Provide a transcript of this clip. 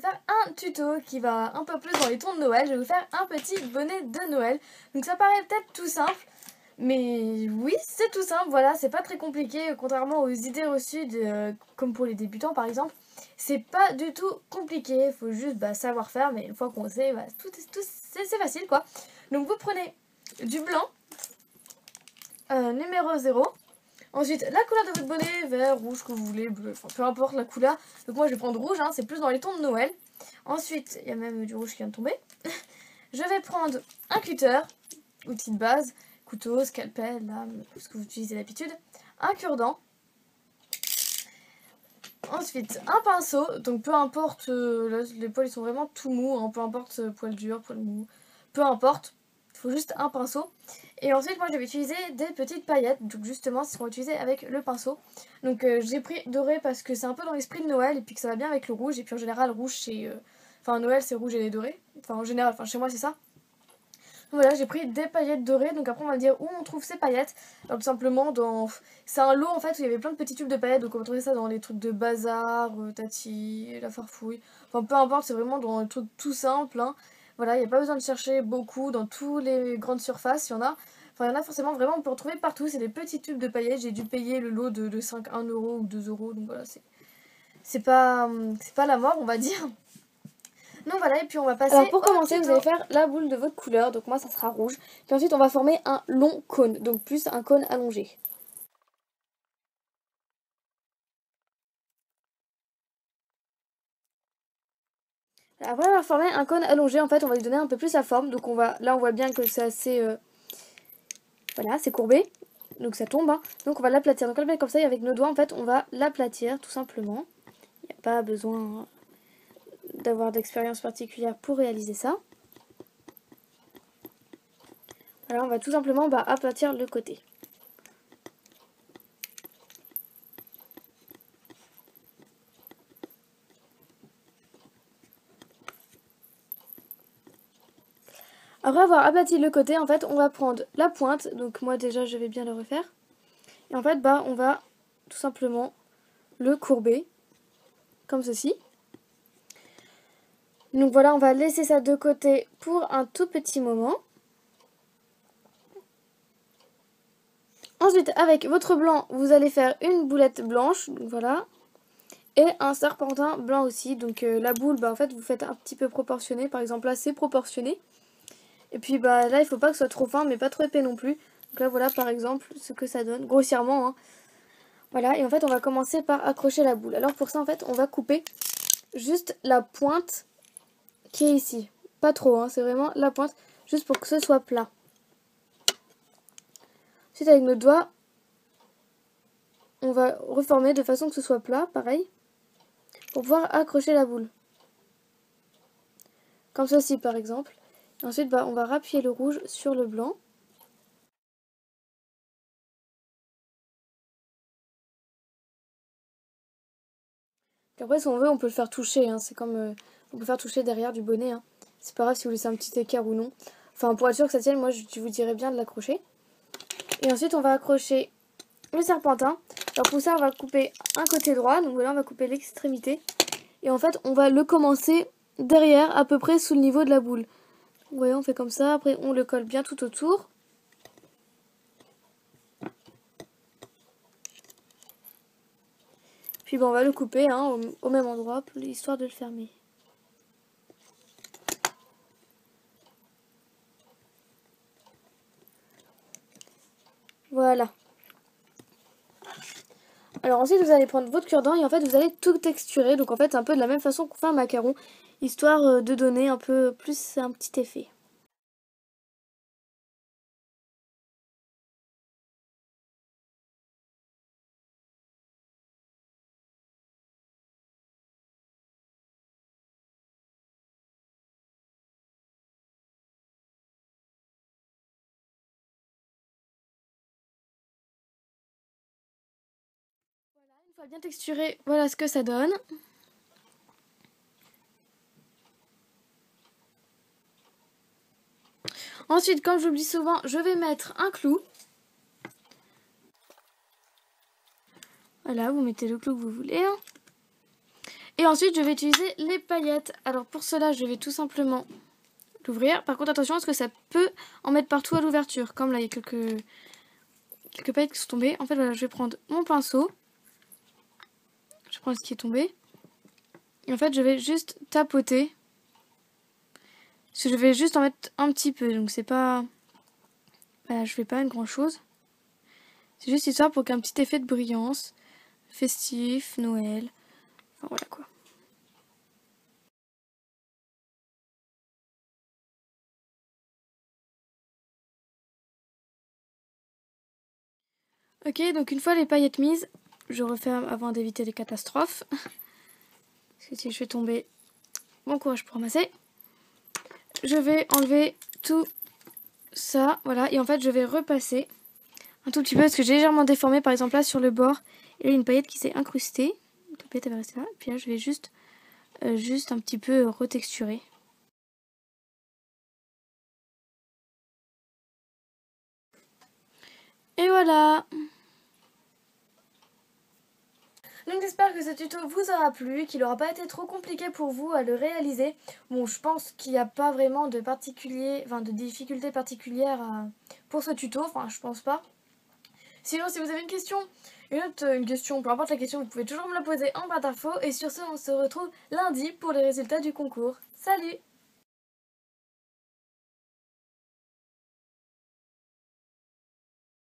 faire un tuto qui va un peu plus dans les tons de Noël. Je vais vous faire un petit bonnet de Noël. Donc ça paraît peut-être tout simple, mais oui, c'est tout simple, voilà, c'est pas très compliqué, contrairement aux idées reçues, comme pour les débutants par exemple. C'est pas du tout compliqué, il faut juste savoir faire, mais une fois qu'on sait, c'est facile quoi. Donc vous prenez du blanc, numéro 0. Ensuite, la couleur de votre bonnet, vert, rouge, que vous voulez, bleu, enfin peu importe la couleur. Donc moi je vais prendre rouge, hein, c'est plus dans les tons de Noël. Ensuite, il y a même du rouge qui vient de tomber. Je vais prendre un cutter, outil de base, couteau, scalpel, lame, tout ce que vous utilisez d'habitude. Un cure-dent. Ensuite, un pinceau, donc peu importe, là, les poils ils sont vraiment tout mous, hein, peu importe poil dur, poil mou, peu importe. Il faut juste un pinceau. Et ensuite, moi, je vais utiliser des petites paillettes. Donc, justement, c'est ce qu'on va utiliser avec le pinceau. Donc, j'ai pris doré parce que c'est un peu dans l'esprit de Noël. Et puis que ça va bien avec le rouge. Et puis, en général, rouge, c'est... Enfin, Noël, c'est rouge et doré. Enfin, en général, chez moi, c'est ça. Donc, voilà, j'ai pris des paillettes dorées. Donc, après, on va dire où on trouve ces paillettes. Alors, tout simplement, dans... C'est un lot, en fait, où il y avait plein de petits tubes de paillettes. Donc, on va trouver ça dans les trucs de bazar, Tati, la farfouille. Enfin, peu importe, c'est vraiment dans les trucs tout simples, hein. Voilà, il n'y a pas besoin de chercher beaucoup dans toutes les grandes surfaces, il y en a. Enfin, il y en a forcément, vraiment, on peut en trouver partout. C'est des petits tubes de paillettes. J'ai dû payer le lot de 5, 1 euro ou 2 euros. Donc voilà, c'est pas la mort, on va dire. Donc voilà, et puis on va passer. Alors pour commencer, vous allez faire la boule de votre couleur. Donc moi, ça sera rouge. Puis ensuite, on va former un long cône. Donc plus un cône allongé. Après avoir formé un cône allongé, en fait, on va lui donner un peu plus la forme. Donc là, on voit bien que c'est assez... Voilà, c'est courbé. Donc ça tombe, hein. Donc on va l'aplatir. Donc on le met comme ça et avec nos doigts, en fait, on va l'aplatir tout simplement. Il n'y a pas besoin d'avoir d'expérience particulière pour réaliser ça. Alors on va tout simplement aplatir le côté. Après avoir aplati le côté, en fait, on va prendre la pointe. Donc moi déjà, je vais bien le refaire. Et en fait, on va tout simplement le courber, comme ceci. Donc voilà, on va laisser ça de côté pour un tout petit moment. Ensuite, avec votre blanc, vous allez faire une boulette blanche, donc voilà. Et un serpentin blanc aussi. Donc la boule, en fait, vous faites un petit peu proportionné. Par exemple, là, c'est proportionné. Et puis là, il faut pas que ce soit trop fin, mais pas trop épais non plus. Donc là, voilà, par exemple, ce que ça donne, grossièrement, hein. Voilà, et en fait, on va commencer par accrocher la boule. Alors pour ça, en fait, on va couper juste la pointe qui est ici. Pas trop, hein, c'est vraiment la pointe, juste pour que ce soit plat. Ensuite, avec nos doigts, on va reformer de façon que ce soit plat, pareil, pour pouvoir accrocher la boule. Comme ceci, par exemple. Et ensuite, on va rappuyer le rouge sur le blanc. Et après, si on veut, on peut le faire toucher, hein. C'est comme... on peut faire toucher derrière du bonnet, hein. C'est pas grave si vous laissez un petit écart ou non. Enfin, pour être sûr que ça tienne, moi, je vous dirais bien de l'accrocher. Et ensuite, on va accrocher le serpentin. Alors pour ça, on va couper un côté droit. Donc voilà, on va couper l'extrémité. Et en fait, on va le commencer derrière, à peu près sous le niveau de la boule. Vous voyez, on fait comme ça. Après, on le colle bien tout autour. Puis on va le couper, hein, au même endroit, histoire de le fermer. Voilà. Alors ensuite, vous allez prendre votre cure-dent et en fait, vous allez tout texturer. Donc en fait, c'est un peu de la même façon qu'on fait un macaron, histoire de donner un peu plus un petit effet. Voilà, une fois bien texturé, voilà ce que ça donne. Ensuite, comme j'oublie souvent, je vais mettre un clou. Voilà, vous mettez le clou que vous voulez, hein. Et ensuite, je vais utiliser les paillettes. Alors pour cela, je vais tout simplement l'ouvrir. Par contre, attention parce que ça peut en mettre partout à l'ouverture. Comme là, il y a quelques paillettes qui sont tombées. En fait, voilà, je vais prendre mon pinceau. Je prends ce qui est tombé. Et en fait, je vais juste tapoter. Parce que je vais juste en mettre un petit peu. Donc c'est pas... Voilà, je fais pas une grande chose. C'est juste histoire pour qu'un petit effet de brillance. Festif, Noël. Enfin voilà quoi. Ok, donc une fois les paillettes mises, je referme avant d'éviter les catastrophes. Parce que si je fais tomber, bon courage pour ramasser. Je vais enlever tout ça, voilà. Et en fait, je vais repasser un tout petit peu parce que j'ai légèrement déformé. Par exemple, là sur le bord, il y a une paillette qui s'est incrustée. La paillette elle va rester là. Et puis là, je vais juste un petit peu retexturer. Et voilà. Donc j'espère que ce tuto vous aura plu, qu'il n'aura pas été trop compliqué pour vous à le réaliser. Bon, je pense qu'il n'y a pas vraiment de difficultés particulières pour ce tuto, enfin je pense pas. Sinon, si vous avez une question, peu importe la question, vous pouvez toujours me la poser en barre d'infos. Et sur ce, on se retrouve lundi pour les résultats du concours. Salut!